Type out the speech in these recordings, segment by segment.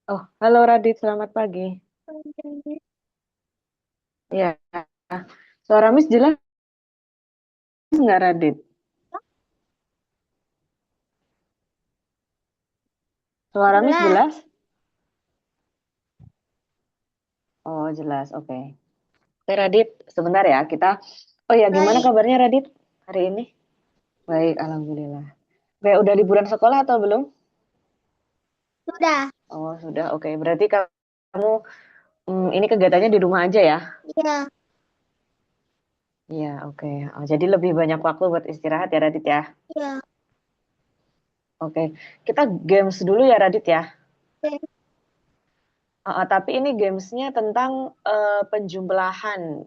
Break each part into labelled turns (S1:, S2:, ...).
S1: Oh, halo Radit, selamat pagi. Ya, suara Miss jelas nggak Radit? Suara Miss
S2: Jelas.
S1: jelas? Oh, jelas. Oke. Oke, Radit, sebentar ya kita. Oh ya, gimana
S2: Baik,
S1: kabarnya Radit hari ini? Baik, alhamdulillah. Oke, udah liburan sekolah atau belum?
S2: sudah.
S1: Oh, sudah. Oke, berarti kamu ini kegiatannya di rumah aja ya?
S2: Iya,
S1: Iya, oke. Oh, jadi lebih banyak waktu buat istirahat ya Radit ya?
S2: iya.
S1: Oke, kita games dulu ya Radit ya.
S2: Oke.
S1: Tapi ini gamesnya tentang penjumlahan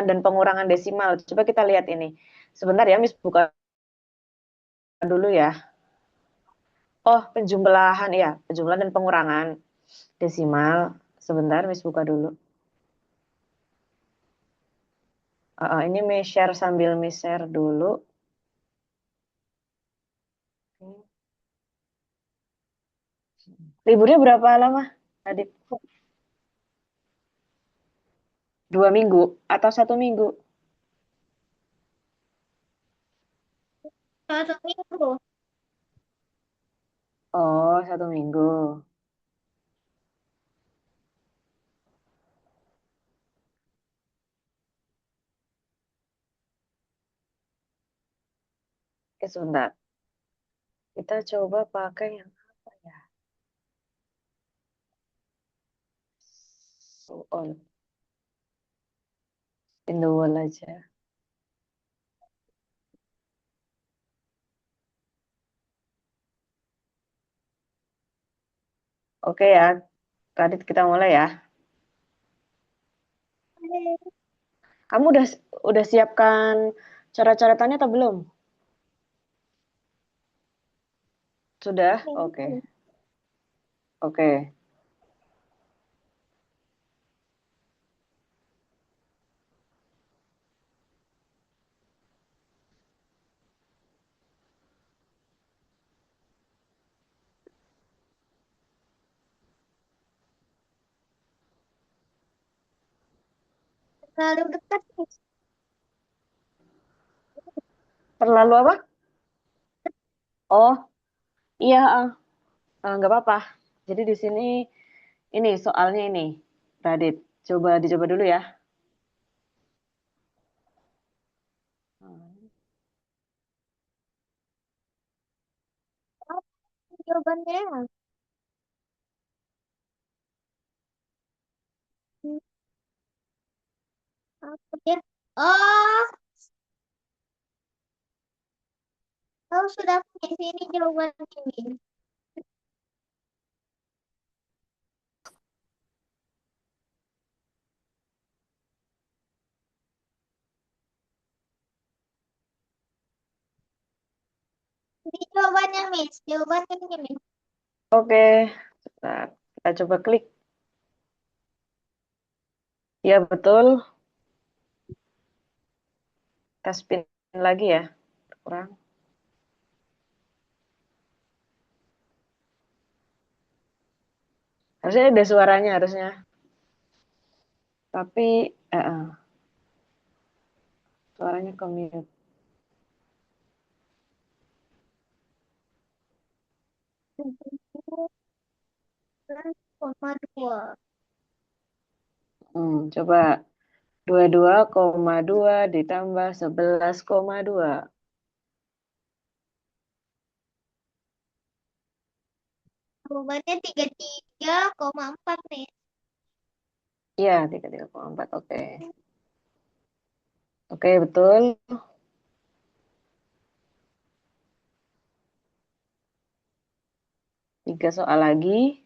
S1: dan pengurangan desimal. Coba kita lihat ini. Sebentar ya, Miss buka dulu ya. Oh, penjumlahan ya, penjumlahan dan pengurangan desimal. Sebentar, Miss buka dulu. Ini Miss share sambil Miss share dulu. Liburnya berapa lama, Adit? 2 minggu atau 1 minggu?
S2: Satu minggu.
S1: Oh, 1 minggu. Oke, sebentar. Kita coba pakai yang apa ya? So all in the world aja. Oke ya, Radit kita mulai ya. Kamu udah siapkan cara-caratannya atau belum? Sudah? Oke.
S2: Minggu.
S1: Oke.
S2: Terlalu dekat nih.
S1: Terlalu apa? Oh, iya, nggak apa-apa. Jadi di sini ini soalnya ini, Radit. Coba dicoba dulu ya.
S2: Apa jawabannya? Hmm, Apa ya? Oh, kau sudah punya sini jawaban ini. Ini jawabannya, Miss. Jawabannya ini.
S1: Oke, sebentar. Kita coba klik. Ya betul. Kita spin lagi ya. Kurang. Harusnya ada suaranya harusnya. Tapi suaranya ke mute.
S2: 9,2.
S1: Coba 22,2 ditambah 11,2.
S2: Jawabannya 33,4, Miss.
S1: Iya, 33,4. Oke. Oke, betul. 3 soal lagi.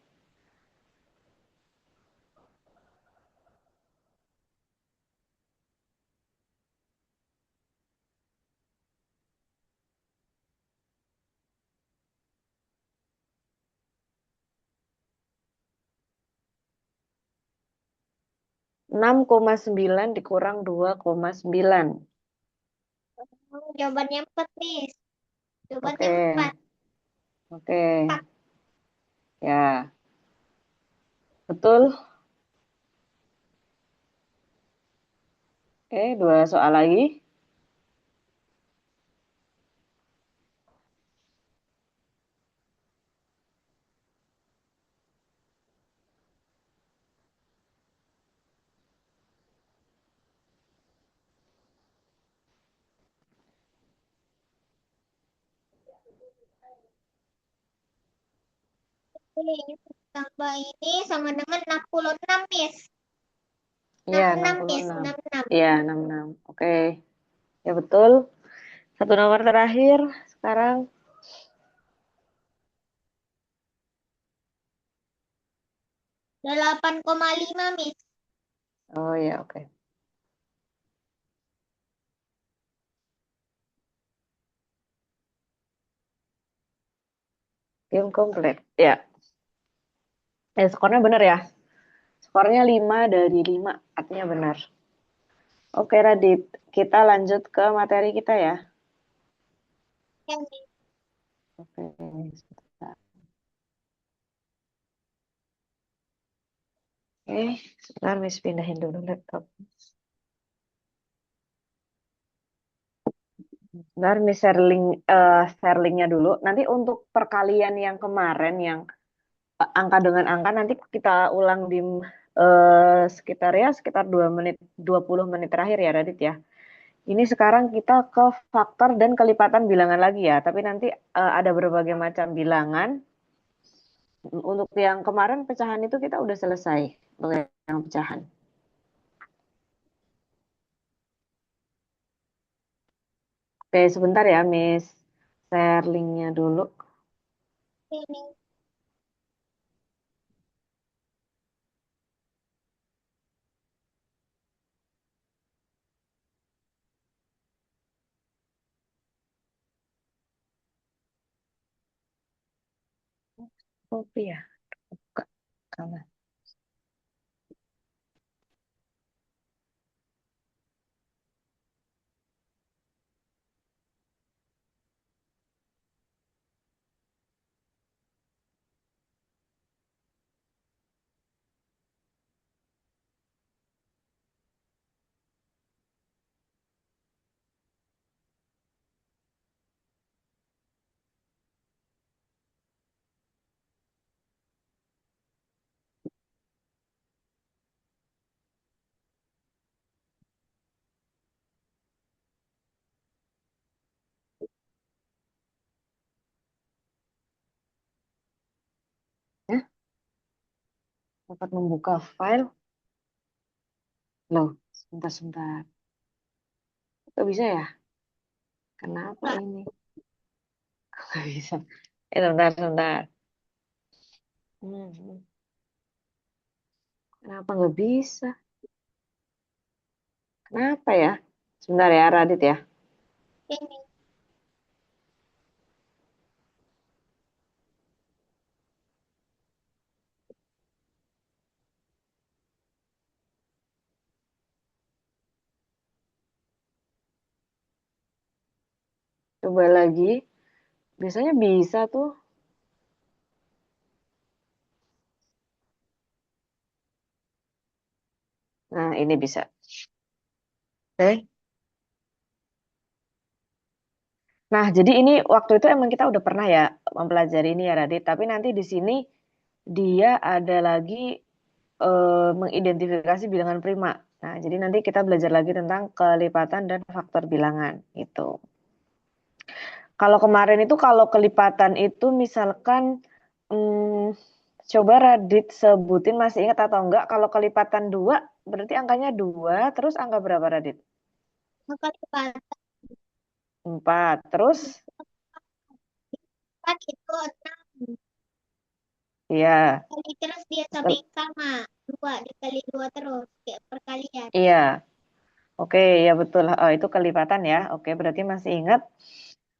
S1: 6,9 dikurang 2,9.
S2: Jawabannya 4, Miss.
S1: Oke,
S2: Jawabannya 4.
S1: oke. Ya, betul. Oke, dua soal lagi.
S2: Oke, tambah ini sama dengan 66, Miss.
S1: Iya,
S2: 66, Miss.
S1: 66.
S2: 66.
S1: Iya, 66. Oke, ya betul. Satu nomor terakhir sekarang.
S2: 8,5, Miss.
S1: Oh ya, oke. Game komplit. Ya, skornya benar ya. Skornya 5 dari 5, artinya benar. Oke, Radit. Kita lanjut ke materi kita ya.
S2: Ya, Miss.
S1: Oke, sebentar. Oke, sebentar Miss pindahin dulu laptop. Sebentar Miss share linknya dulu. Nanti untuk perkalian yang kemarin, yang angka dengan angka, nanti kita ulang di sekitar 2 menit, 20 menit terakhir ya Radit ya. Ini sekarang kita ke faktor dan kelipatan bilangan lagi ya. Tapi nanti ada berbagai macam bilangan. Untuk yang kemarin pecahan itu kita udah selesai. Untuk yang pecahan. Oke, sebentar ya, Miss. Share linknya dulu.
S2: Oke, Miss.
S1: Kopi ya. Buka. Kalah. Ya, dapat membuka file. Loh, sebentar. Kok bisa ya? Kenapa
S2: Kak,
S1: ini? Nggak bisa. Sebentar. Hmm, kenapa nggak bisa? Kenapa ya? Sebentar ya, Radit ya.
S2: oke, Miss.
S1: Coba lagi. Biasanya bisa tuh. Nah, ini bisa. Oke. Nah, jadi ini waktu itu emang kita udah pernah ya mempelajari ini ya Radit. Tapi nanti di sini dia ada lagi mengidentifikasi bilangan prima. Nah, jadi nanti kita belajar lagi tentang kelipatan dan faktor bilangan itu. Kalau kemarin itu kalau kelipatan itu misalkan coba Radit sebutin masih ingat atau enggak kalau kelipatan 2 berarti angkanya 2 terus angka berapa Radit?
S2: Maka cepat.
S1: 4 terus
S2: 4 itu 6.
S1: iya
S2: Kali terus dia sama
S1: kel-
S2: yang sama. 2 dikali 2 terus. Kayak perkalian.
S1: iya oke ya betul. Oh, itu kelipatan ya. Oke berarti masih ingat.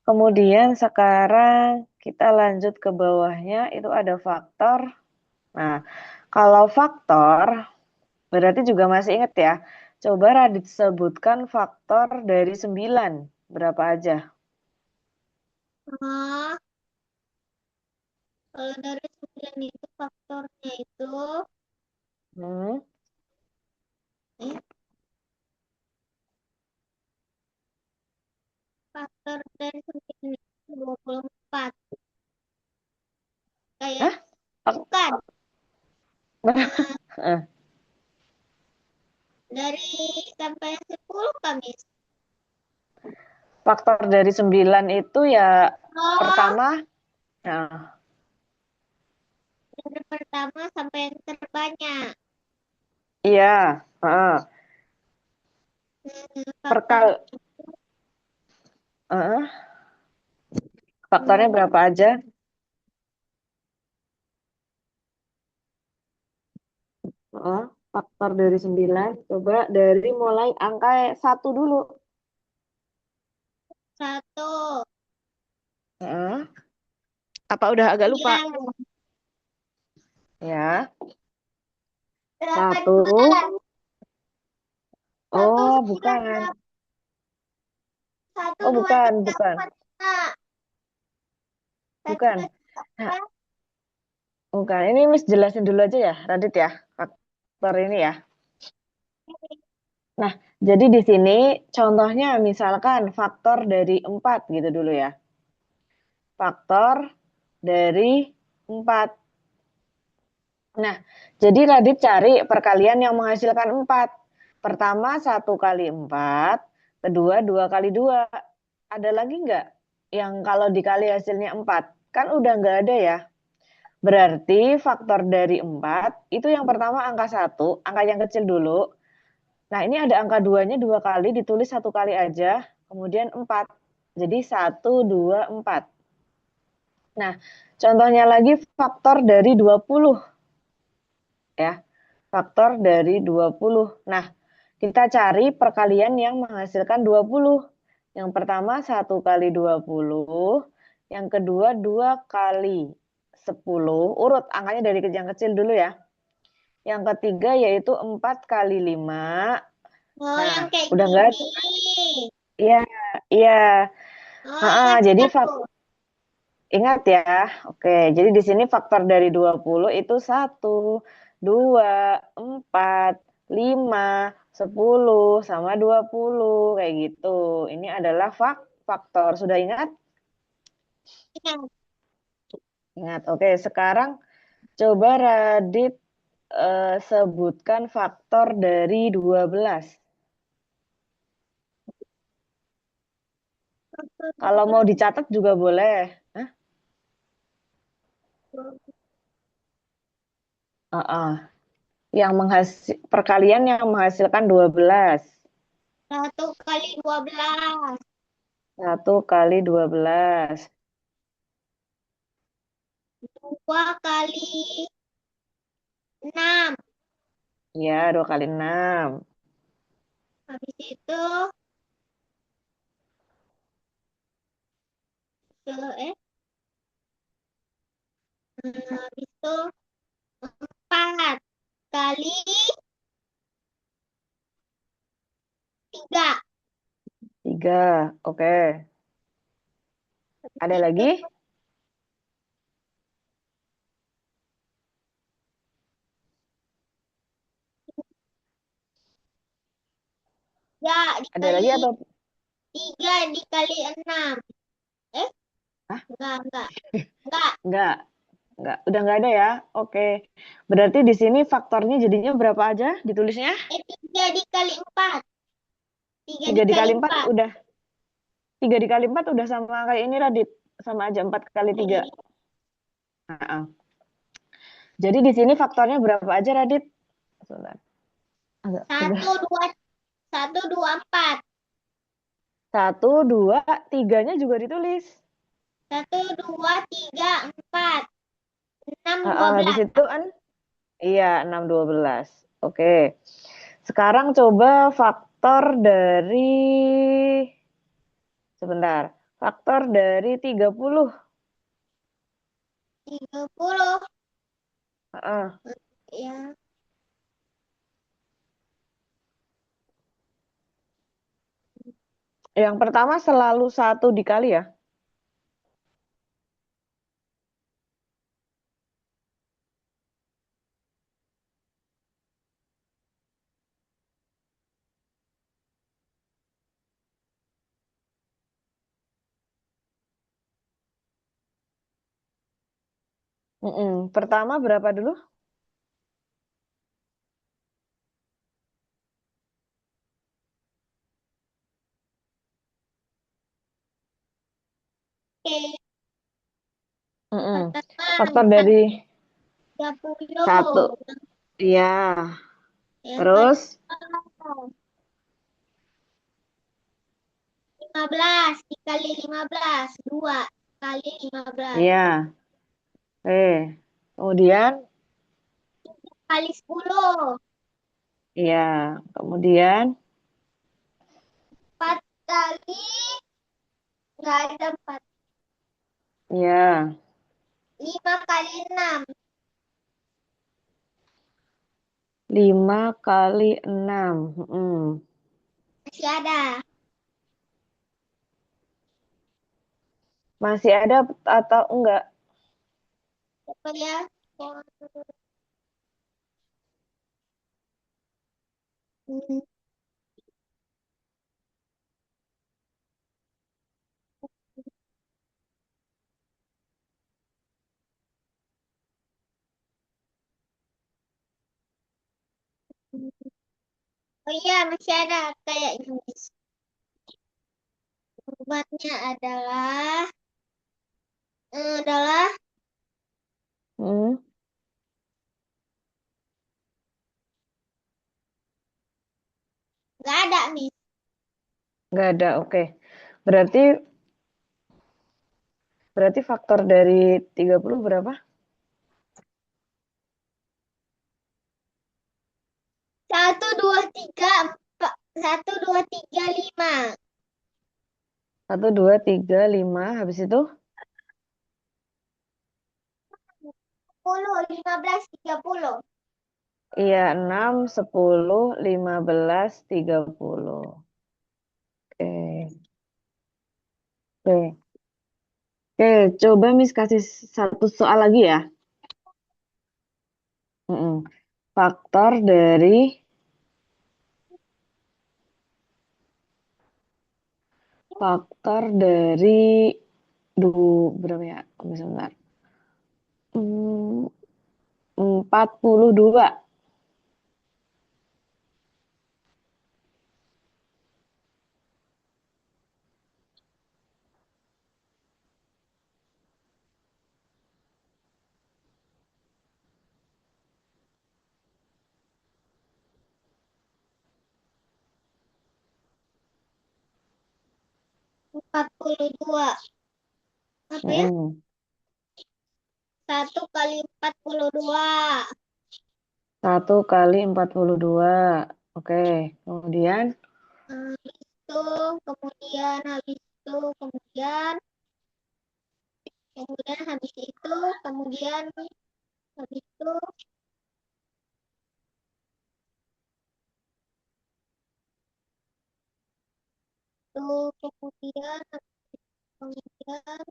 S1: Kemudian sekarang kita lanjut ke bawahnya itu ada faktor. Nah, kalau faktor berarti juga masih ingat ya. Coba Radit sebutkan faktor dari 9. Berapa aja?
S2: Oh, kalau dari 9 faktornya itu
S1: Hmm.
S2: eh, faktor dari 9 itu 24. Kayak
S1: Hah? Fak-
S2: bukan. Eh,
S1: Eh,
S2: dari sampai 10 Kamis.
S1: Faktor dari 9 itu ya
S2: Oh,
S1: pertama, nah,
S2: dari pertama sampai yang terbanyak.
S1: iya,
S2: Faktor
S1: perkal, eh, faktornya
S2: hmm,
S1: berapa aja? Faktor dari 9, coba dari mulai angka 1 dulu.
S2: satu,
S1: Heeh. Apa udah agak lupa?
S2: 9,
S1: Ya,
S2: 18,
S1: 1.
S2: satu
S1: Oh,
S2: sembilan
S1: bukan.
S2: delapan, satu
S1: Oh,
S2: dua
S1: bukan,
S2: tiga
S1: bukan.
S2: empat lima, satu dua
S1: Bukan.
S2: tiga
S1: Nah,
S2: empat.
S1: bukan. Ini Miss jelasin dulu aja ya, Radit ya. Faktor ini ya. Nah, jadi di sini contohnya misalkan faktor dari 4 gitu dulu ya. Faktor dari 4. Nah, jadi Radit cari perkalian yang menghasilkan 4. Pertama 1 kali 4, kedua 2 kali 2. Ada lagi nggak yang kalau dikali hasilnya 4? Kan udah nggak ada ya. Berarti faktor dari 4 itu yang pertama angka 1, angka yang kecil dulu. Nah, ini ada angka 2-nya 2 kali, ditulis 1 kali aja, kemudian 4. Jadi 1, 2, 4. Nah, contohnya lagi faktor dari 20 ya. Faktor dari 20. Nah, kita cari perkalian yang menghasilkan 20. Yang pertama 1 kali 20, yang kedua 2 kali 10. Urut angkanya dari yang kecil dulu ya. Yang ketiga yaitu 4 kali 5.
S2: Oh,
S1: Nah,
S2: yang kayak
S1: udah nggak ada.
S2: gini.
S1: Iya, iya.
S2: Oh, ingat
S1: Jadi
S2: ingat tuh.
S1: ingat ya. Oke, jadi di sini faktor dari 20 itu 1, 2, 4, 5, 10 sama 20 kayak gitu. Ini adalah faktor. Sudah ingat?
S2: Ingat.
S1: Ingat. Oke, sekarang coba Radit sebutkan faktor dari 12. Kalau mau dicatat juga boleh. Hah? Heeh. Yang perkalian yang menghasilkan 12.
S2: 1 kali 12.
S1: 1 kali 12.
S2: 2 kali 6.
S1: Ya, 2 kali 6.
S2: Habis itu ke habis itu 4 kali 3.
S1: 3. Oke.
S2: Habis
S1: Ada
S2: itu
S1: lagi?
S2: tiga
S1: Ada lagi
S2: dikali
S1: atau?
S2: 3 dikali 6. Eh,
S1: Hah?
S2: enggak.
S1: Enggak. Enggak. Udah enggak ada ya? Oke. Berarti di sini faktornya jadinya berapa aja ditulisnya?
S2: 3 dikali 4. tiga
S1: 3
S2: dikali
S1: dikali 4
S2: 4.
S1: udah. 3 dikali 4 udah sama kayak ini Radit. Sama aja 4 kali 3.
S2: Ini
S1: Heeh. Jadi di sini faktornya berapa aja Radit? Sebentar. Agak
S2: satu
S1: pegang.
S2: dua satu dua empat.
S1: 1, 2, 3-nya juga ditulis.
S2: 1 2 3 4 6 dua
S1: Heeh, di
S2: belas
S1: situ kan? Iya, 6, 12. Oke. Sekarang coba faktor dari, sebentar, faktor dari 30.
S2: 30.
S1: Heeh.
S2: Ya,
S1: Yang pertama selalu 1 dikali ya. Pertama berapa dulu?
S2: Oke,
S1: Mm-mm.
S2: pertama
S1: Faktor dari 1.
S2: 30.
S1: Iya.
S2: Yang
S1: Terus?
S2: kedua 15 dikali 15 2 kali 15
S1: Iya. Kemudian?
S2: kali 10
S1: Iya. Kemudian?
S2: 4 kali nggak ada 4
S1: Iya.
S2: 5 kali 6
S1: 5 kali 6.
S2: masih ada.
S1: Masih ada atau enggak?
S2: Coba ya. Hmm, Oh iya, masih ada kayaknya, Miss. Jawabannya adalah
S1: Hmm,
S2: nggak ada, Miss.
S1: enggak ada. Oke. Berarti berarti faktor dari 30 berapa?
S2: 1 2 3 4 1 2 3 5
S1: 1, 2, 3, 5. Habis itu?
S2: 10 15 30.
S1: Iya, 6, 10, 15, 30. Oke. Oke. Oke, coba Miss kasih satu soal lagi ya. Mm-mm. Faktor dari faktor dari berapa ya? Sebentar. 42.
S2: 42. Apa ya?
S1: Mm-mm.
S2: 1 kali 42.
S1: 1 kali 42. Oke, kemudian
S2: Itu kemudian habis itu kemudian kemudian habis itu kemudian habis itu kemudian kemudian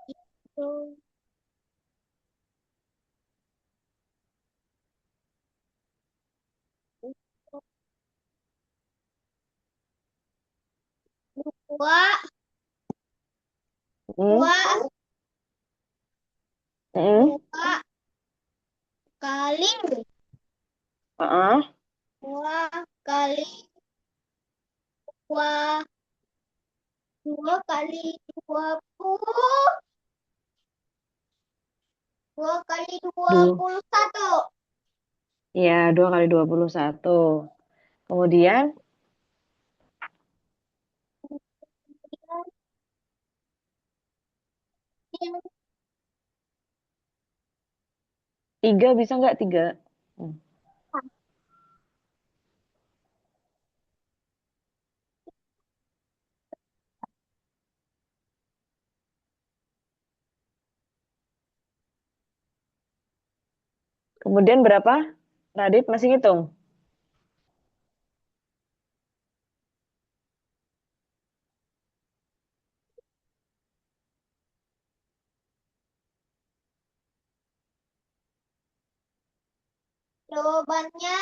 S2: itu dua
S1: mm,
S2: dua
S1: mm,
S2: dua kali
S1: uh-uh,
S2: dua kali dua dua kali 20 dua kali dua
S1: du,
S2: puluh satu
S1: ya 2 kali 21. Kemudian
S2: Kemudian
S1: 3 bisa nggak 3? Hmm. Kemudian berapa? Radit masih ngitung?
S2: jawabannya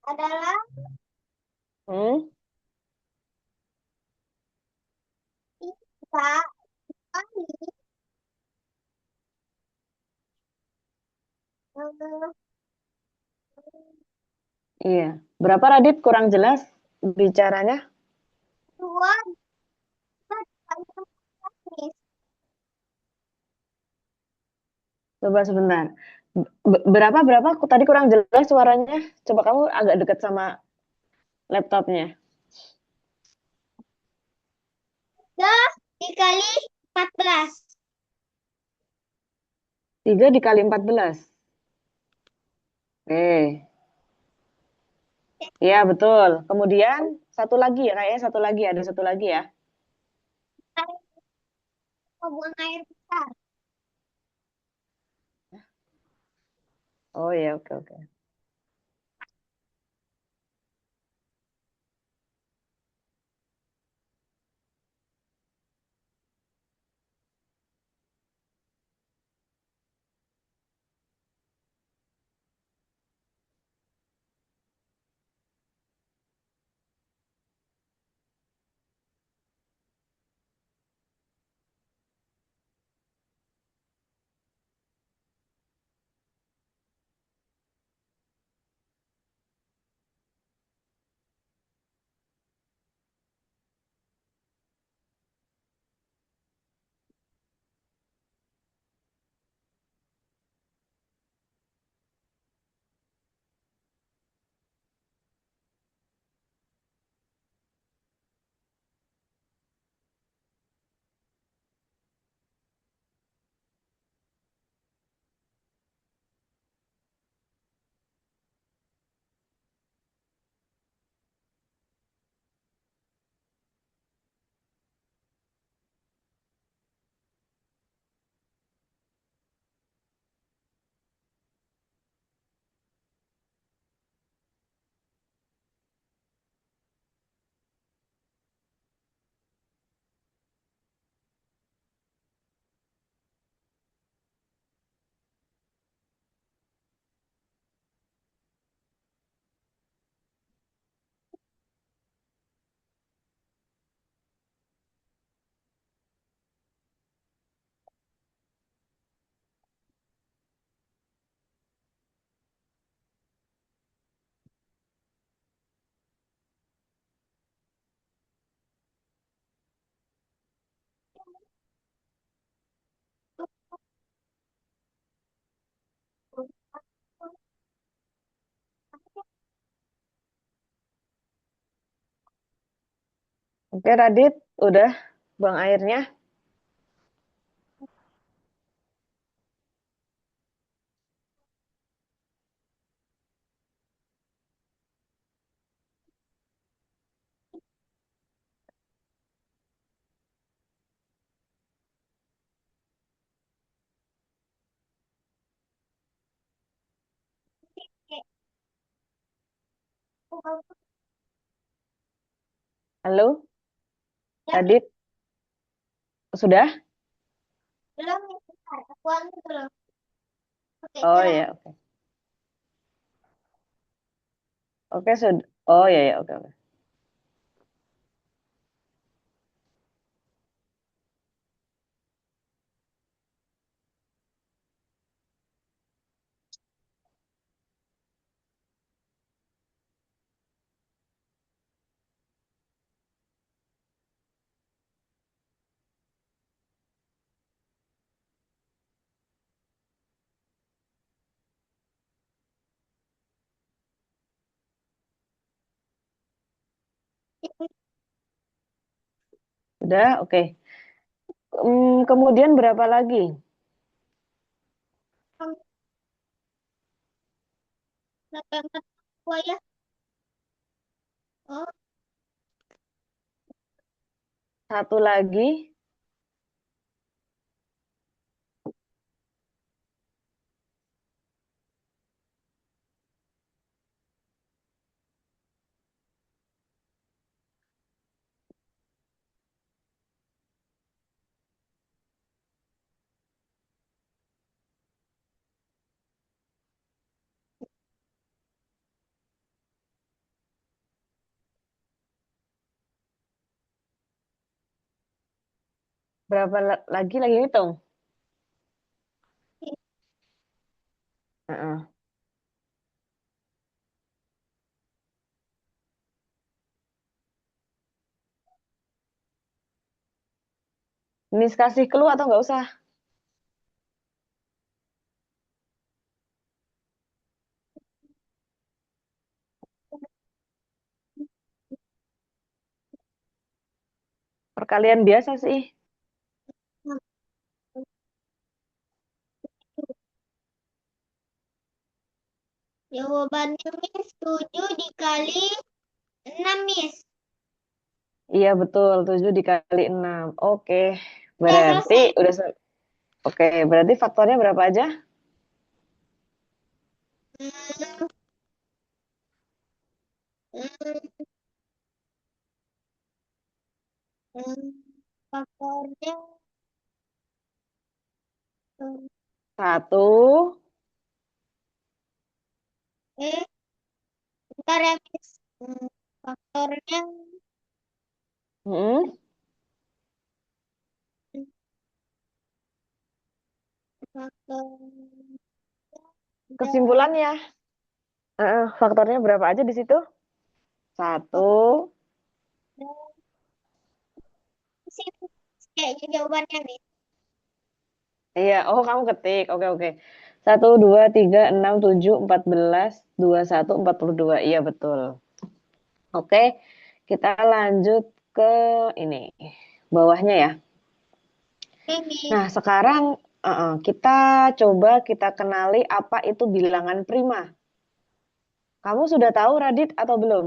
S2: adalah
S1: Hmm?
S2: 3 kali
S1: Iya. Berapa Radit? Kurang jelas bicaranya.
S2: Dua, empat, Miss.
S1: Coba sebentar. Berapa berapa? Tadi kurang jelas suaranya. Coba kamu agak dekat sama laptopnya.
S2: Tiga dikali 14.
S1: 3 dikali 14. Oke. Iya, betul. Kemudian satu lagi ya, kayaknya satu lagi. Ada satu lagi ya.
S2: Mau buang air besar.
S1: Oh ya, oke oke. Oke, Radit, udah buang airnya. Halo,
S2: Ya,
S1: Radit, sudah?
S2: belum nih, bentar. Aku ambil belum. Oke,
S1: Oh
S2: salah.
S1: ya, oke. Oke, sudah. Oh ya ya, oke oke. Sudah, oke. Kemudian berapa lagi?
S2: Delapan empat dua ya. Oh,
S1: Satu lagi. Berapa lagi lagi hitung? Heeh. Miss kasih clue atau nggak usah? Perkalian biasa sih.
S2: Jawabannya Miss 7 dikali 6 Miss.
S1: Iya betul, 7 dikali 6. Oke,
S2: Udah
S1: berarti
S2: selesai.
S1: udah oke, berarti faktornya berapa aja?
S2: Hmm, hmm, hmm. Faktornya hmm,
S1: Satu.
S2: eh bentar ya Miss. Faktornya
S1: Mm-mm.
S2: hmm, faktor dan
S1: Kesimpulannya, faktornya berapa aja di situ? Satu.
S2: sih kayaknya jawabannya Miss.
S1: Iya, oh kamu ketik. Oke, oke. Satu, dua, tiga, enam, tujuh, 14, 21, 42. Iya, betul. Oke, kita lanjut ke ini. Bawahnya ya.
S2: Oke Miss.
S1: Nah, sekarang kita coba kita kenali apa itu bilangan prima. Kamu sudah tahu Radit atau belum?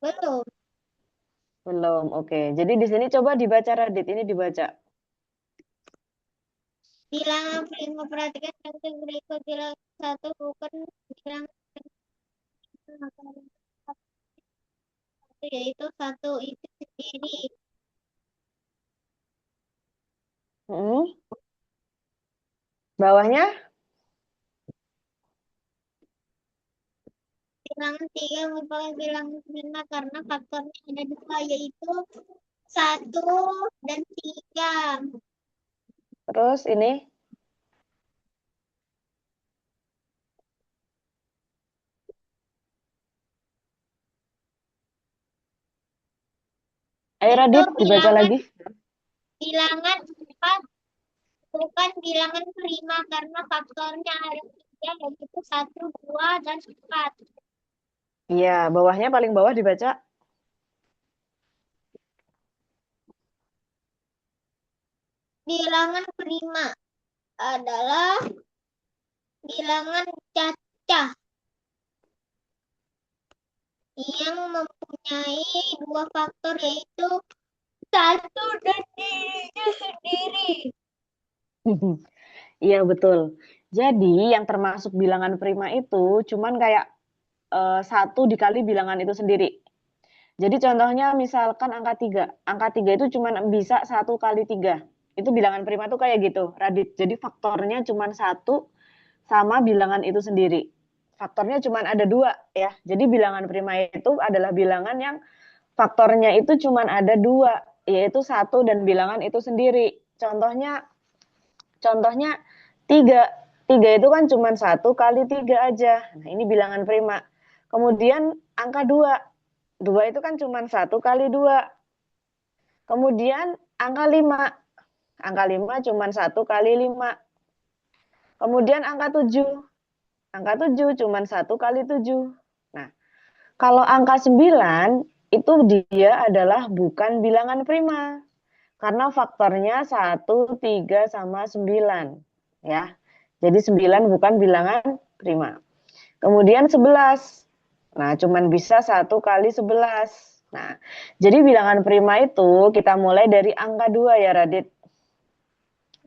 S2: Belum.
S1: Belum, oke. Jadi di sini coba dibaca Radit, ini dibaca.
S2: Bilangan prima perhatikan yang berikut bilangan satu bukan bilangan satu yaitu satu itu sendiri.
S1: Mm-mm. Bawahnya,
S2: Bilangan tiga merupakan bilangan prima karena faktornya ada dua yaitu satu dan tiga.
S1: terus ini. Ayo
S2: Itu
S1: Radit, dibaca
S2: bilangan
S1: lagi.
S2: bilangan empat bukan bilangan prima karena faktornya ada tiga yaitu satu, dua, dan empat.
S1: Iya, bawahnya paling bawah dibaca.
S2: Bilangan prima adalah bilangan cacah yang mempunyai dua faktor yaitu satu dan dirinya sendiri.
S1: Iya, betul. Jadi yang termasuk bilangan prima itu cuman kayak satu dikali bilangan itu sendiri. Jadi contohnya misalkan angka 3. Angka 3 itu cuman bisa satu kali 3. Itu bilangan prima tuh kayak gitu, Radit. Jadi faktornya cuman satu sama bilangan itu sendiri. Faktornya cuman ada dua ya. Jadi bilangan prima itu adalah bilangan yang faktornya itu cuman ada dua, yaitu satu dan bilangan itu sendiri. Contohnya tiga. Tiga itu kan cuma satu kali tiga aja. Nah, ini bilangan prima. Kemudian angka dua. Dua itu kan cuma satu kali dua. Kemudian angka lima. Angka lima cuma satu kali lima. Kemudian angka tujuh. Angka tujuh cuma satu kali tujuh. Nah, kalau angka 9 itu dia adalah bukan bilangan prima. Karena faktornya satu, 3, sama 9. Ya. Jadi 9 bukan bilangan prima. Kemudian 11. Nah, cuman bisa satu kali 11. Nah, jadi bilangan prima itu kita mulai dari angka 2 ya Radit.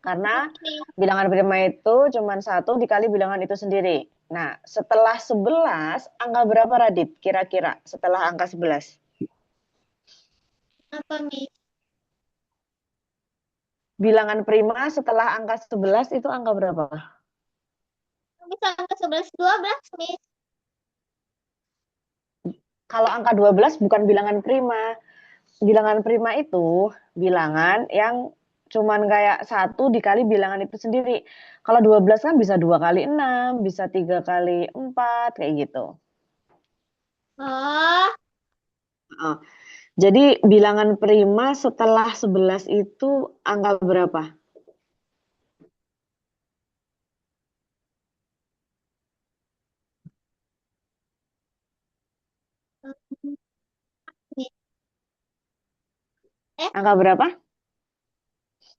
S1: Karena bilangan prima itu cuman satu dikali bilangan itu sendiri. Nah, setelah 11, angka berapa Radit? Kira-kira setelah angka 11.
S2: Apa nih?
S1: Bilangan prima setelah angka 11 itu angka berapa?
S2: Bisa angka 11, 12 nih.
S1: Kalau angka 12 bukan bilangan prima. Bilangan prima itu bilangan yang cuman kayak satu dikali bilangan itu sendiri. Kalau 12 kan bisa 2 kali 6, bisa 3 kali 4, kayak gitu.
S2: Oh,
S1: Jadi bilangan prima setelah 11 itu angka berapa?
S2: Hmm, Eh,
S1: Angka berapa?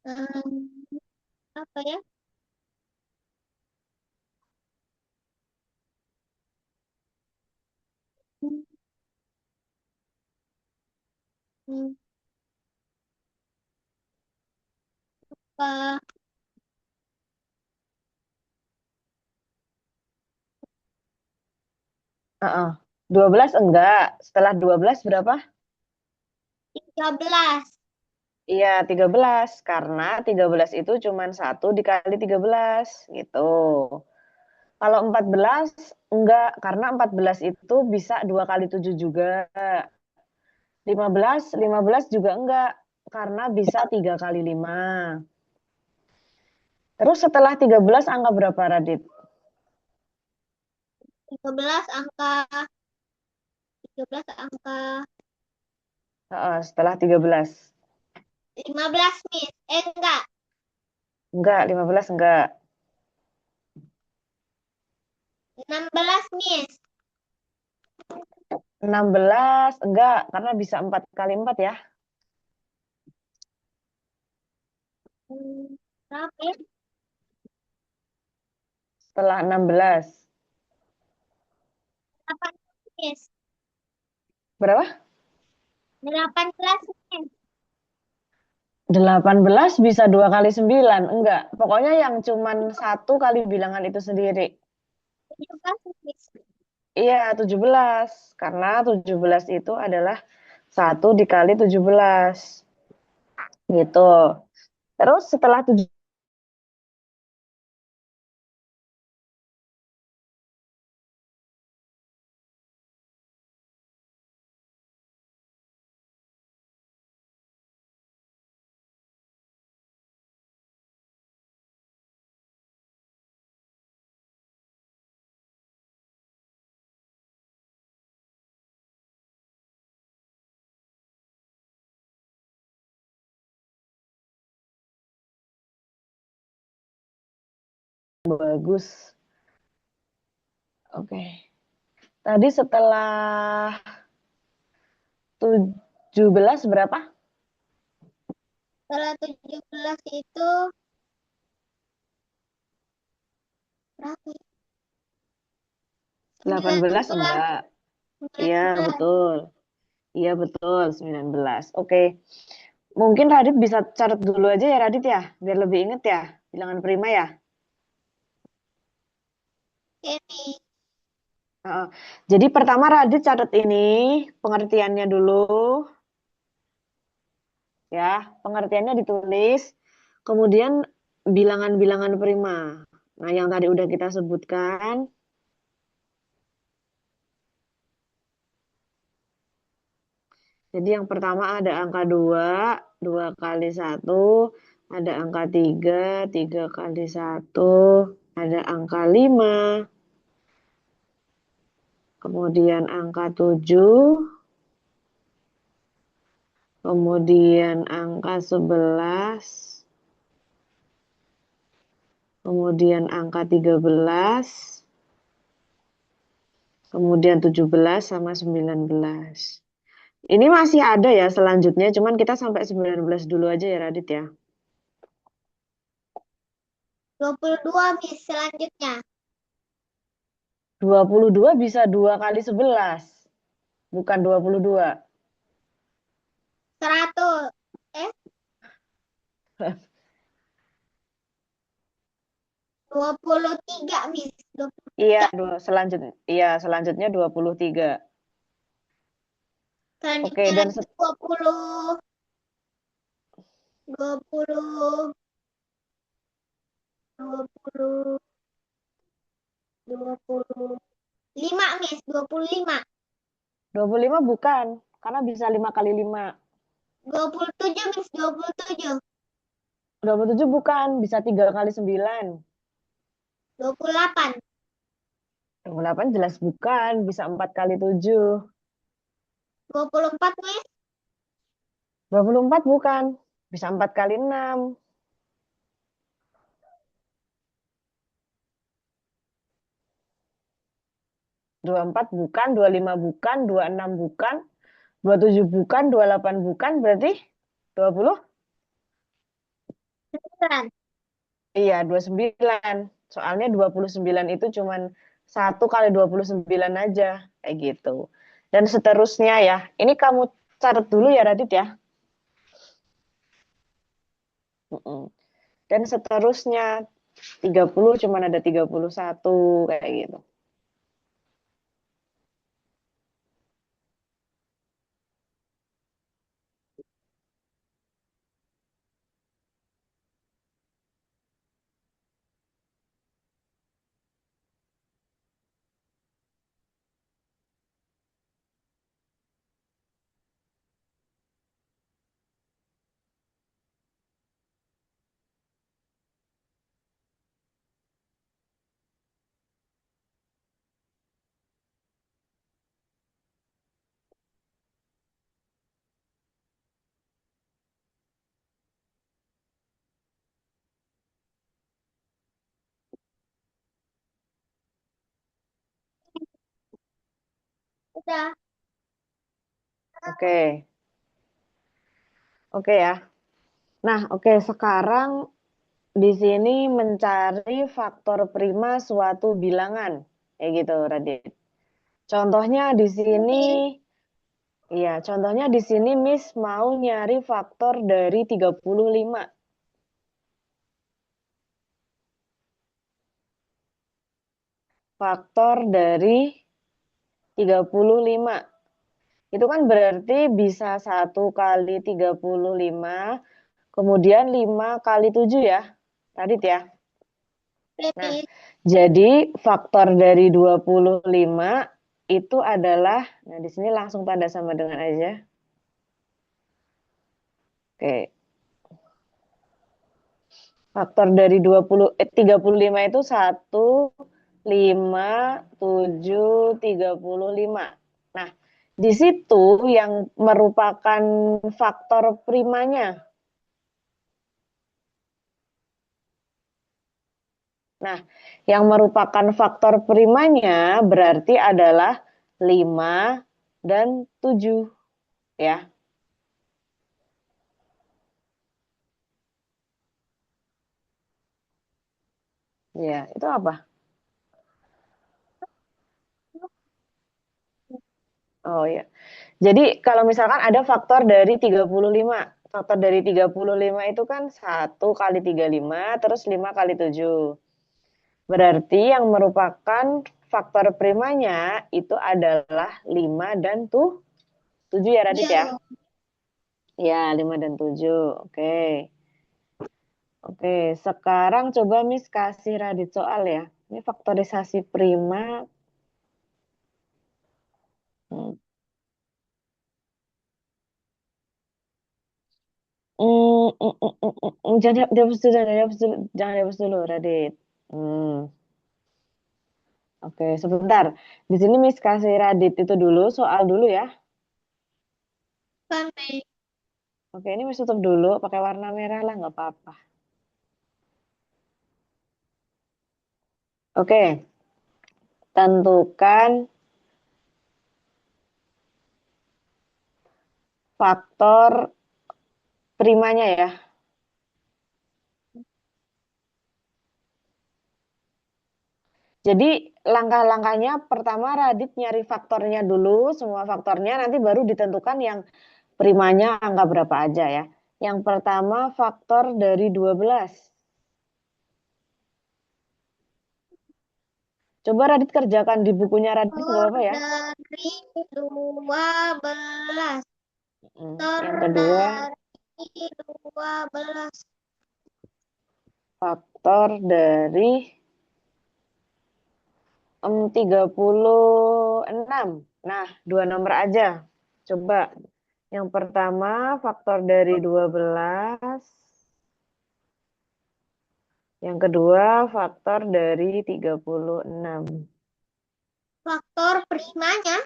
S2: hmm, apa ya? Hmm, hmm, Apa?
S1: 12 enggak. Setelah 12 berapa?
S2: 13.
S1: Iya, 13. Karena 13 itu cuma 1 dikali 13 gitu. Kalau 14 enggak, karena 14 itu bisa 2 kali 7 juga. 15 juga enggak, karena bisa 3 kali 5. Terus setelah 13 angka berapa, Radit?
S2: 13 angka 13 angka
S1: Setelah 13.
S2: 15, Miss. Enggak.
S1: Enggak, 15 enggak.
S2: 16, Miss.
S1: 16 enggak, karena bisa 4 kali 4 ya.
S2: Berapa ya?
S1: Setelah 16.
S2: 8, Miss.
S1: Berapa?
S2: 18, Miss.
S1: 18 bisa 2 kali 9. Enggak, pokoknya yang cuman 1 kali bilangan itu sendiri.
S2: 17, Miss.
S1: Iya, 17. Karena 17 itu adalah 1 dikali 17. Gitu. Terus setelah 7 bagus. Oke. Tadi setelah 17 berapa?
S2: Setelah 17 itu berapa ya?
S1: 18
S2: 19.
S1: enggak. Iya,
S2: 19.
S1: betul. Iya, betul. 19. Oke. Mungkin Radit bisa catat dulu aja ya, Radit ya. Biar lebih inget ya. Bilangan prima ya.
S2: Ini.
S1: Heeh. Jadi pertama Radit catat ini pengertiannya dulu ya. Pengertiannya ditulis. Kemudian bilangan-bilangan prima. Nah, yang tadi udah kita sebutkan. Jadi yang pertama ada angka 2, 2 kali 1, ada angka 3, 3 kali 1, ada angka 5, kemudian angka 7, kemudian angka 11, kemudian angka 13, kemudian 17 sama 19. Ini masih ada ya selanjutnya, cuman kita sampai 19 dulu aja ya Radit ya.
S2: 22, Miss. Selanjutnya.
S1: 22 bisa 2 kali 11, bukan 22.
S2: 100. Eh, 23, Miss.
S1: Iya,
S2: 23.
S1: selanjutnya 23. Oke,
S2: Selanjutnya
S1: dan
S2: lagi 20. 20. 20. 25, Miss. 25.
S1: 25 bukan, karena bisa 5 kali 5.
S2: 27, Miss. 27.
S1: 27 bukan, bisa 3 kali 9.
S2: 28.
S1: 28 jelas bukan, bisa 4 kali 7.
S2: 24, Miss.
S1: 24 bukan. Bisa 4 kali 6. 24 bukan, 25 bukan, 26 bukan, 27 bukan, 28 bukan, berarti 20?
S2: Beneran.
S1: Iya, 29. Soalnya 29 itu cuman 1 kali 29 aja. Kayak gitu. Dan seterusnya ya. Ini kamu catat dulu ya, Radit ya. Mm-mm. Dan seterusnya 30 cuman ada 31 kayak gitu.
S2: Udah.
S1: Oke. Oke ya. Nah, oke, sekarang di sini mencari faktor prima suatu bilangan. Kayak gitu, Radit. Contohnya di sini,
S2: Oke.
S1: iya, contohnya di sini Miss mau nyari faktor dari 35. Faktor dari 35. Itu kan berarti bisa 1 kali 35, kemudian 5 kali 7 ya, Radit ya. Nah,
S2: Oke.
S1: jadi faktor dari 25 itu adalah, nah di sini langsung tanda sama dengan aja. Oke, faktor dari 35 itu 1, 5, 7, 35. Nah, di situ yang merupakan faktor primanya. Nah, yang merupakan faktor primanya berarti adalah 5 dan 7 ya. Ya, itu apa? Oh ya. Jadi kalau misalkan ada faktor dari 35, faktor dari 35 itu kan 1 kali 35 terus 5 kali 7. Berarti yang merupakan faktor primanya itu adalah 5 dan 7 ya Radit
S2: Iya
S1: ya?
S2: dong.
S1: Ya, 5 dan 7. Oke. Oke, sekarang coba Miss kasih Radit soal ya. Ini faktorisasi prima. Hmm. Jangan dihapus dulu, jangan dihapus dulu, jangan dihapus dulu, Radit. Hmm. Oke, sebentar. Di sini Miss kasih Radit itu dulu, soal dulu ya.
S2: Sampai.
S1: Oke, ini Miss tutup dulu, pakai warna merah lah, nggak apa-apa. Oke, tentukan faktor primanya ya. Jadi langkah-langkahnya pertama Radit nyari faktornya dulu, semua faktornya, nanti baru ditentukan yang primanya angka berapa aja ya. Yang pertama faktor dari 12. Coba Radit kerjakan di bukunya Radit nggak
S2: Faktor
S1: apa-apa ya.
S2: dari 12. Faktor
S1: Yang kedua
S2: dari 12.
S1: faktor dari 36. Nah, dua nomor aja. Coba. Yang pertama faktor dari 12. Yang kedua faktor dari 36.
S2: Faktor primanya.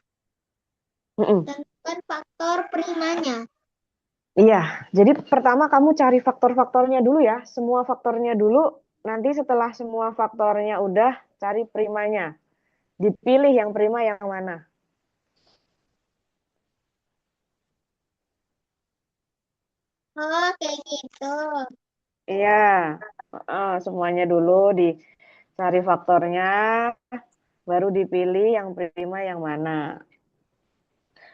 S1: Mm-mm.
S2: Tentukan faktor primanya.
S1: Iya, jadi pertama kamu cari faktor-faktornya dulu ya. Semua faktornya dulu. Nanti setelah semua faktornya udah, cari primanya. Dipilih yang prima yang mana.
S2: Oh, kayak gitu.
S1: Iya, semuanya dulu dicari faktornya, baru dipilih yang prima yang mana.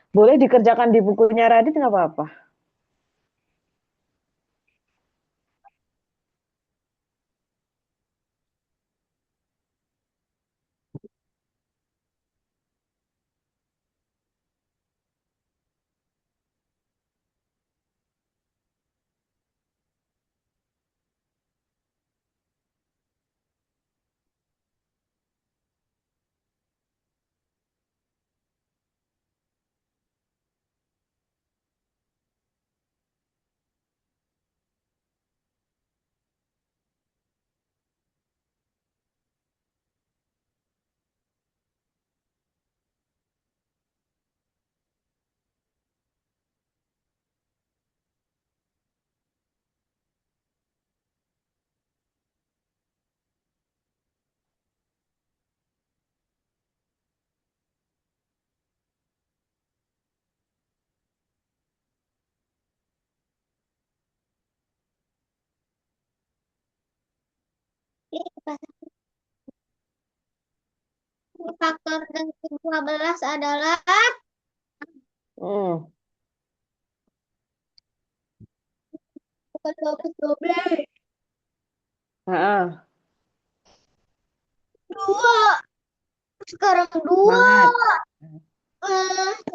S1: Boleh dikerjakan di bukunya Radit nggak apa-apa.
S2: Faktor dari 12 adalah
S1: Hmm.
S2: bukan 12.
S1: Heeh.
S2: Dua. Sekarang dua.
S1: Semangat.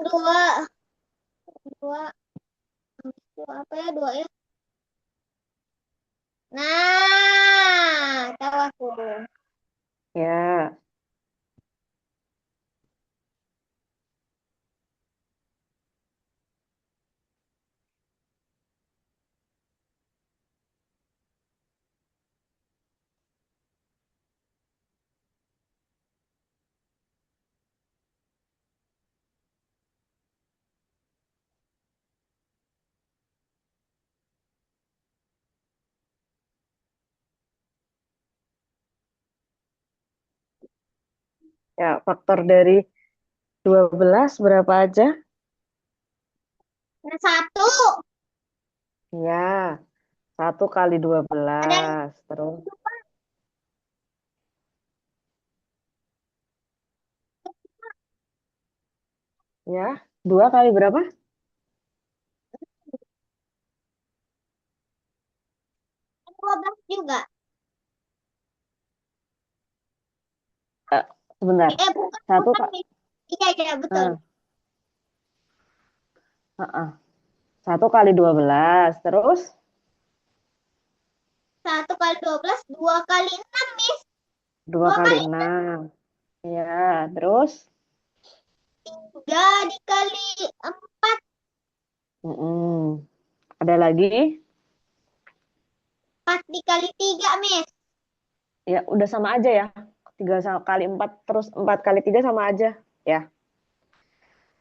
S2: Dua. Dua. Dua apa ya? Dua ya. Nah, tahu aku.
S1: Ya, ya faktor dari 12 berapa aja?
S2: Nah, satu.
S1: Ya, 1 kali 12.
S2: Ada
S1: Terus, ya, 2 kali berapa?
S2: 12 juga.
S1: Eh, Sebentar.
S2: Bukan,
S1: Satu,
S2: bukan.
S1: Kak.
S2: Iya, iya, betul.
S1: Eh, heeh. 1 kali 12. Terus,
S2: 1 kali 12, 2 kali 6, Miss.
S1: dua
S2: Dua
S1: kali
S2: kali
S1: enam. Ya, terus,
S2: 3 dikali 4,
S1: mm-mm. Ada lagi?
S2: 4 dikali 3, Miss.
S1: Ya, udah sama aja ya. 3 kali 4, terus 4 kali 3 sama aja. Ya,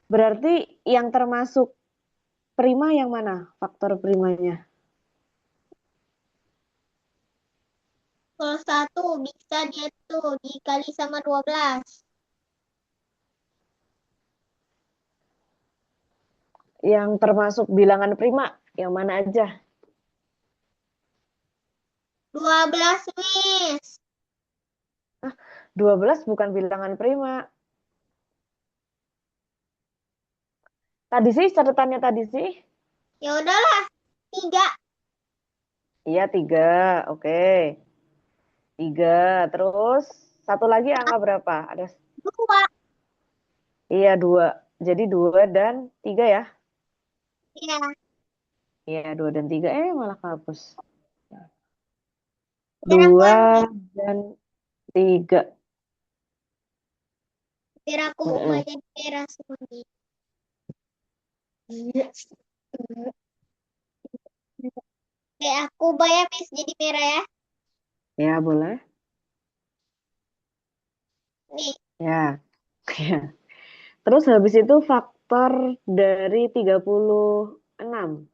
S1: berarti yang termasuk prima yang mana? Faktor primanya.
S2: Kalau satu bisa dia tuh dikali sama 12.
S1: Yang termasuk bilangan prima, yang mana aja?
S2: 12, Miss.
S1: 12 bukan bilangan prima. Tadi sih, catatannya tadi sih.
S2: Ya udahlah, 3.
S1: Iya, 3. Oke. 3. Terus, satu lagi angka berapa? Ada.
S2: 2.
S1: Iya, 2. Jadi 2 dan 3 ya?
S2: Ya,
S1: Iya, 2 dan 3. Malah kehapus.
S2: biar aku
S1: 2 dan 3.
S2: biar aku ubah
S1: Mm-mm.
S2: jadi merah semuanya. Iya. Oke, aku ubah ya, Miss, jadi merah ya.
S1: Ya, boleh.
S2: Nih,
S1: Ya. Terus habis itu faktor dari 36.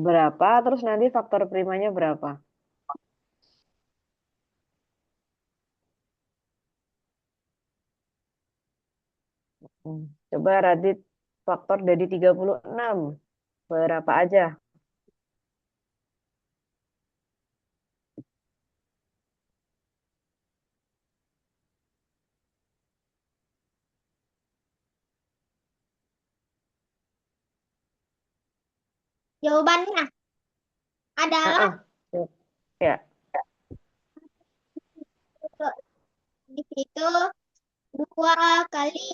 S1: berapa, terus nanti faktor primanya berapa. Hmm. Coba Radit, faktor dari 36 berapa aja?
S2: Jawabannya adalah
S1: Ah, ya,
S2: di situ 2 kali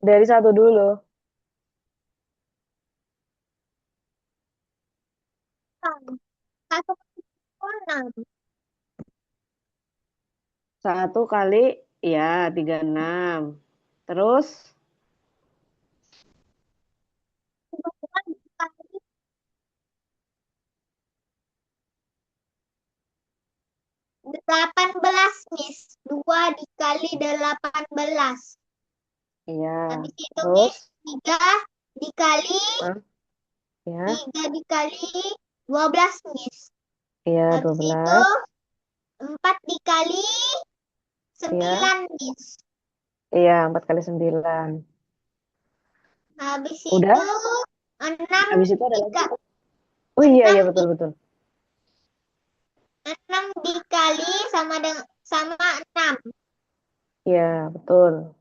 S1: dari satu dulu.
S2: 6. 1 kali 6.
S1: 1 kali, ya, 36. Terus,
S2: 2 dikali 18, Miss. 2 dikali 18.
S1: iya.
S2: Habis itu,
S1: Terus,
S2: Miss, 3 dikali
S1: ah, ya,
S2: 3 dikali 12, Miss.
S1: iya,
S2: Habis itu
S1: 12.
S2: 4 dikali
S1: Iya,
S2: 9, Miss.
S1: iya, 4 kali 9.
S2: Habis itu
S1: Udah?
S2: 6
S1: Habis itu ada lagi?
S2: dika,
S1: Oh iya,
S2: 6
S1: iya, betul-betul.
S2: 6 dikali sama 6.
S1: Iya, betul.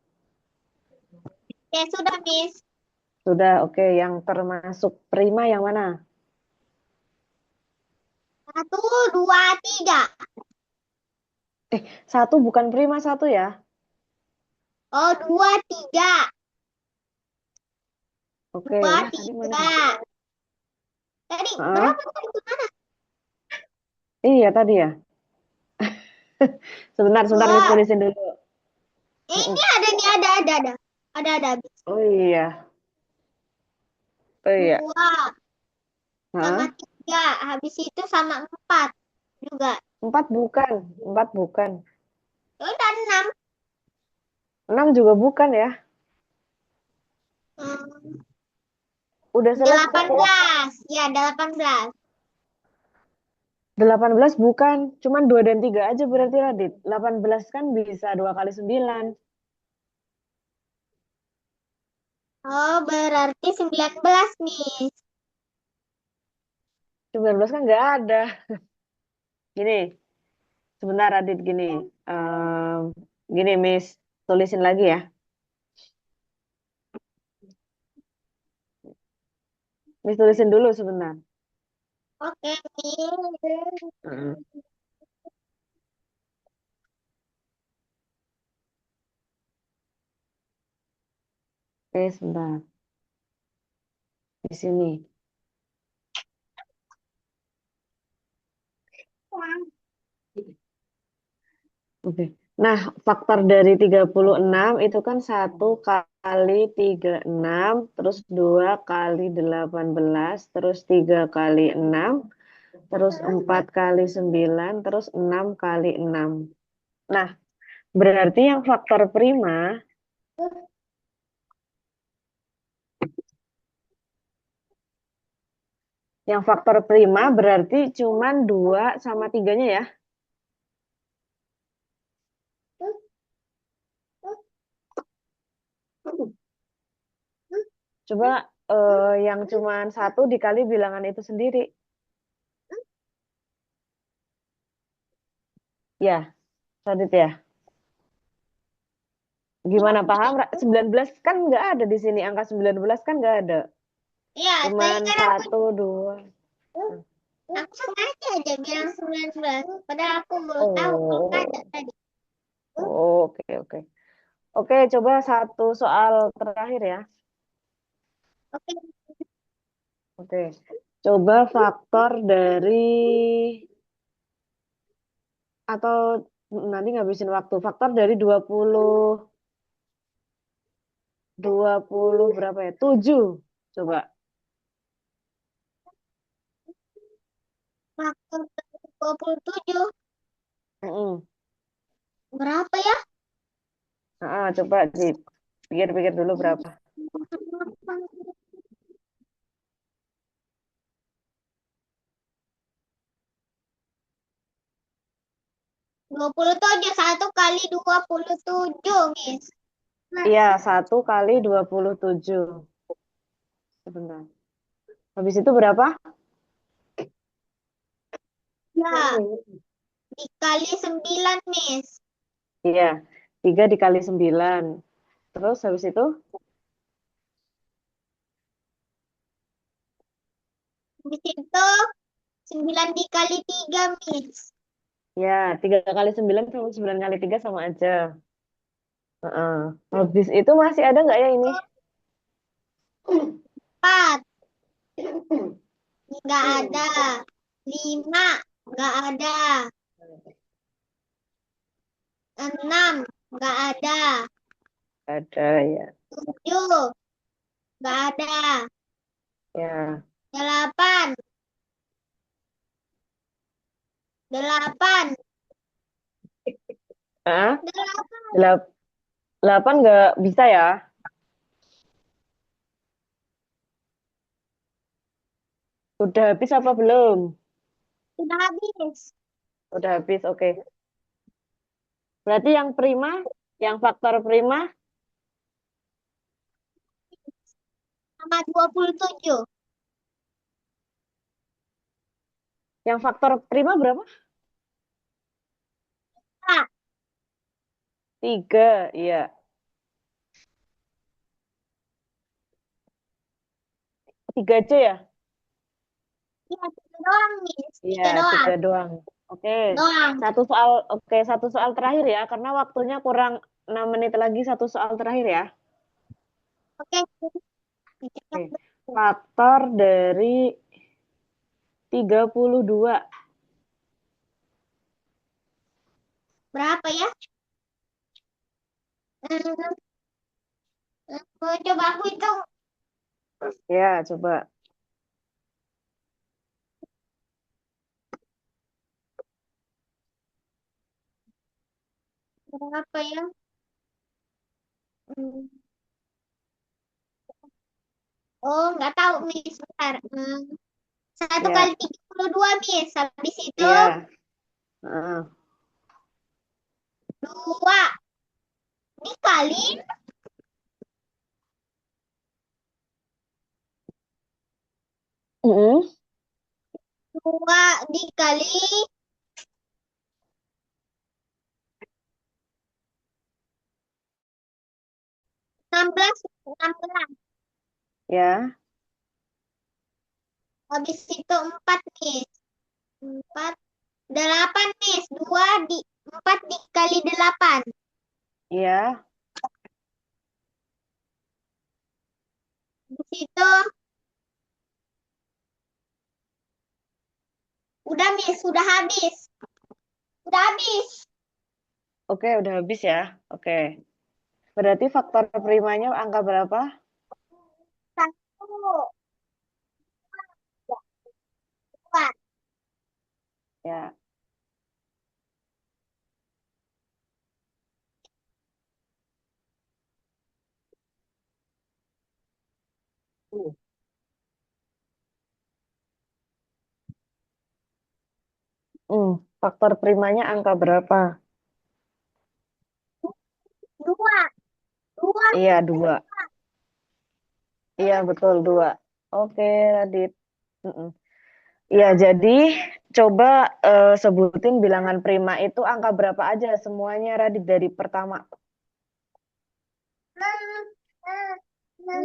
S2: Ya sudah, Miss.
S1: Sudah, oke. Yang termasuk prima yang mana?
S2: 1, 2, 3.
S1: Satu bukan prima satu ya?
S2: Oh, 2, 3.
S1: Oke,
S2: 2,
S1: lah tadi mana?
S2: 3. Tadi
S1: Hah?
S2: berapa tadi mana?
S1: Iya, tadi ya. Sebentar, sebentar, Miss
S2: 2.
S1: tulisin dulu.
S2: Ini
S1: Mm-mm.
S2: ada nih, ada. Ada.
S1: Oh iya, oh iya.
S2: 2 sama
S1: Hah?
S2: 3. Habis itu sama 4 juga.
S1: 4 bukan, 4 bukan.
S2: Ya udah 6.
S1: 6 juga bukan ya.
S2: Hmm,
S1: Udah selesai ya.
S2: 18. Ya, 18.
S1: 18 bukan, cuman 2 dan 3 aja berarti Radit. 18 kan bisa 2 kali 9.
S2: Oh, berarti 19, Miss.
S1: 19 kan nggak ada. Gini, sebentar Radit gini. Ehm, Gini Miss, tulisin lagi ya. Miss tulisin dulu sebentar.
S2: Oke, Miss.
S1: Mm. Oke, sebentar. Di sini. Oke. Nah, faktor dari 36 itu kan 1 kali 36, terus 2 kali 18, terus 3 kali 6, terus 4 kali 9, terus 6 kali 6. Nah, berarti yang faktor prima berarti cuman 2 sama 3-nya ya. Coba yang cuman 1 dikali bilangan itu sendiri. Ya, Radit ya. Gimana paham? 19 kan nggak ada di sini. Angka 19 kan nggak ada.
S2: Ya, tadi
S1: Cuman
S2: kan
S1: satu, dua.
S2: aku sengaja aja bilang 19. Padahal aku belum tahu kalau nggak ada
S1: Oh,
S2: tadi.
S1: oke, oke. Oke, coba satu soal terakhir ya.
S2: Oke,
S1: Oke. Coba faktor dari, atau nanti ngabisin waktu. Faktor dari 20 berapa ya? 7. Coba.
S2: faktor 27.
S1: Mm-mm.
S2: Berapa ya?
S1: Coba, Cip. Pikir-pikir dulu berapa.
S2: 27. 1 kali 27, Miss.
S1: Iya, 1 kali 27. Sebentar. Habis itu berapa?
S2: Ya, dikali 9, Miss.
S1: Iya, 3 dikali 9. Terus habis itu?
S2: Habis itu 9 dikali 3, Miss.
S1: Ya, 3 kali 9 sama 9 kali 3 sama aja. Heeh. Habis itu masih ada nggak ya ini?
S2: 4, nggak ada. 5, nggak ada. 6, nggak ada.
S1: Ada ya.
S2: 7, nggak ada.
S1: Ya.
S2: 8, 8,
S1: Ah,
S2: 8.
S1: 8 nggak bisa ya? Udah habis apa belum?
S2: Sudah habis.
S1: Udah habis, oke. Berarti yang prima, yang faktor prima,
S2: Sama 27.
S1: yang faktor prima berapa?
S2: Kak,
S1: 3, iya. 3 aja ya?
S2: ya, tiga doang, Miss.
S1: Iya,
S2: Tiga doang.
S1: 3 doang. Oke.
S2: Doang.
S1: Satu soal terakhir ya, karena waktunya kurang 6 menit lagi, satu soal terakhir ya.
S2: Oke.
S1: Oke. Faktor dari 32.
S2: Berapa ya? Hmm, coba aku hitung.
S1: Ya, coba.
S2: Berapa ya? Hmm. Oh, nggak tahu, Miss. Bentar. 1 kali
S1: Ya,
S2: 32, Miss. Habis itu
S1: iya. Heeh.
S2: 2 dikali
S1: Mm-mm.
S2: 2 dikali 16. 16.
S1: Ya,
S2: Habis itu 4, Miss. 4. 8, Miss. 4 dikali 8.
S1: iya.
S2: Habis itu udah, Miss. Sudah habis. Sudah habis.
S1: Oke, udah habis ya. Oke. Berarti faktor primanya angka berapa?
S2: 1, 2.
S1: Ya. Faktor primanya angka berapa?
S2: 2. 2.
S1: Iya, 2. Iya, betul, 2. Oke, Radit. Mm-mm. Iya, jadi coba sebutin bilangan prima itu angka berapa aja semuanya, Radit, dari pertama.
S2: 2,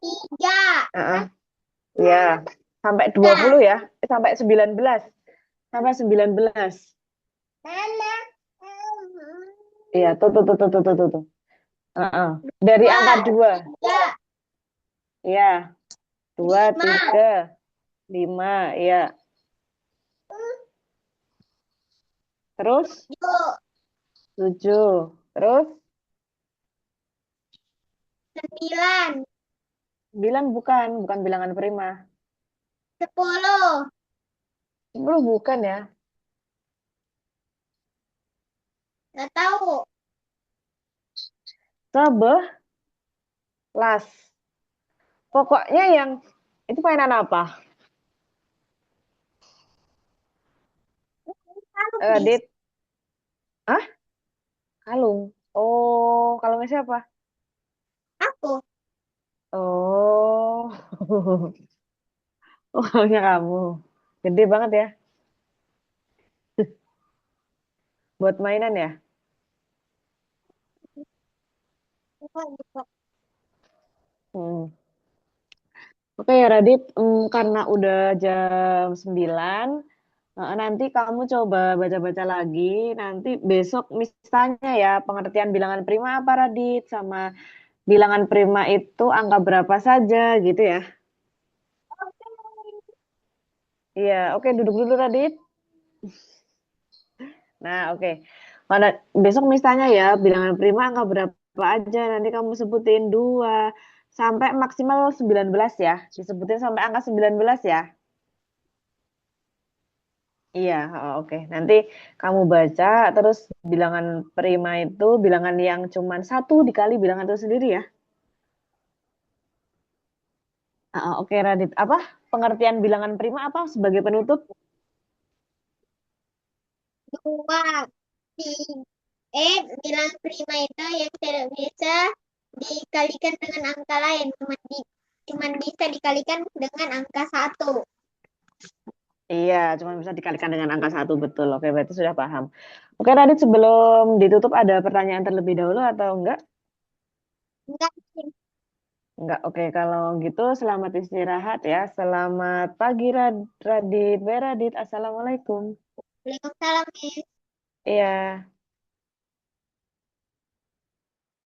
S2: 3.
S1: Heeh. Iya, sampai 20 ya. Sampai 19. Sampai 19. Iya, tuh, tuh, tuh, tuh, tuh, tuh, tuh, tuh. Heeh. Dari angka 2.
S2: 3.
S1: Iya, 2,
S2: 5.
S1: 3, 5. Iya. Terus 7. Terus
S2: 9.
S1: 9 bukan bilangan prima.
S2: 10.
S1: 10 bukan ya.
S2: Nggak tahu.
S1: Coba. Las. Pokoknya yang itu mainan apa?
S2: Kalau Miss,
S1: Dit. Ah, kalung. Oh, kalungnya siapa?
S2: aku.
S1: Oh. Oh, kalungnya kamu. Gede banget ya. Buat mainan ya?
S2: Juga.
S1: Hmm. Oke ya Radit, karena udah jam 9, nanti kamu coba baca-baca lagi. Nanti besok misalnya ya, pengertian bilangan prima apa Radit? Sama bilangan prima itu angka berapa saja gitu ya. Iya, oke duduk dulu Radit. Nah, oke. Pada besok misalnya ya, bilangan prima angka berapa aja. Nanti kamu sebutin 2 sampai maksimal 19 ya. Disebutin sampai angka 19 ya. Iya, oke. Nanti kamu baca, terus bilangan prima itu bilangan yang cuman satu dikali bilangan itu sendiri ya. Oke, Radit. Apa pengertian bilangan prima apa sebagai penutup?
S2: Dua. Tiga. Bilang prima itu yang tidak bisa dikalikan dengan angka lain. Cuman bisa dikalikan dengan angka satu.
S1: Iya, cuma bisa dikalikan dengan angka satu betul. Oke, berarti sudah paham. Oke, Radit, sebelum ditutup ada pertanyaan terlebih dahulu atau enggak?
S2: Enggak.
S1: Enggak. Oke, kalau gitu selamat istirahat ya. Selamat pagi, Radit. Bye, Radit. Assalamualaikum.
S2: Waalaikumsalam, Miss.
S1: Iya.